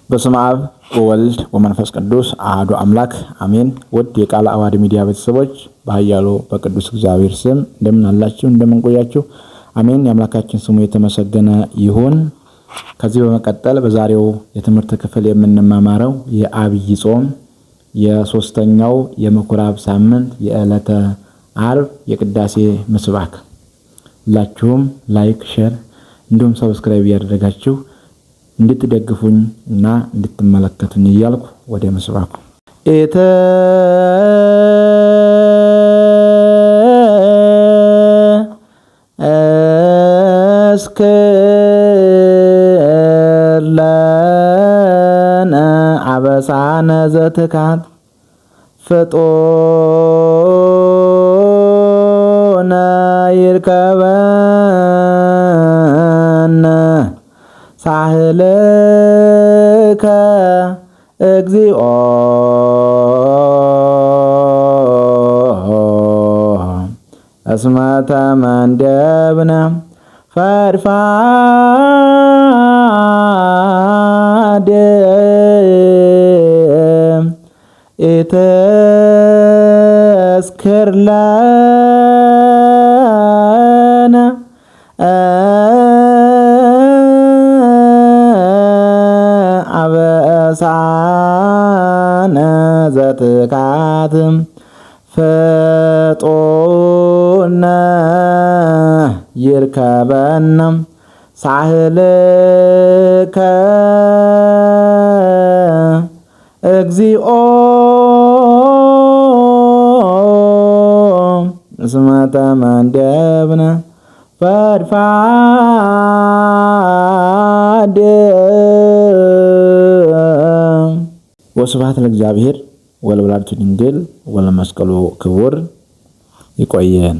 በስመ አብ ወወልድ ወመንፈስ ቅዱስ አሐዱ አምላክ አሜን። ውድ የቃለ ዓዋዲ ሚዲያ ቤተሰቦች በኃያሉ በቅዱስ እግዚአብሔር ስም እንደምን አላችሁ? እንደምን ቆያችሁ? አሜን። የአምላካችን ስሙ የተመሰገነ ይሁን። ከዚህ በመቀጠል በዛሬው የትምህርት ክፍል የምንማማረው የዐቢይ ጾም የሶስተኛው የምኩራብ ሳምንት የዕለተ ዓርብ የቅዳሴ ምስባክ። ሁላችሁም ላይክ፣ ሼር እንዲሁም ሰብስክራይብ ያደረጋችሁ እንድትደግፉኝ እና እንድትመለከቱኝ እያልኩ ወደ ምስባኩ እስክለነ አበሳነ ዘትካት ፍጡነ ይርከበነ ሳህልከ እግዚኦ እስመ ተመንደብነ ፈድፋደ ኢትዝክር ለነ አበሳነ ዘትካት ፍጡነ ይርከበነ ሳህልከ እግዚኦ እስመ ተመንደብነ ፈድፋደ። ወስብሐት ለእግዚአብሔር ወለወላዲቱ ድንግል ወለመስቀሉ ክቡር። ይቆየን።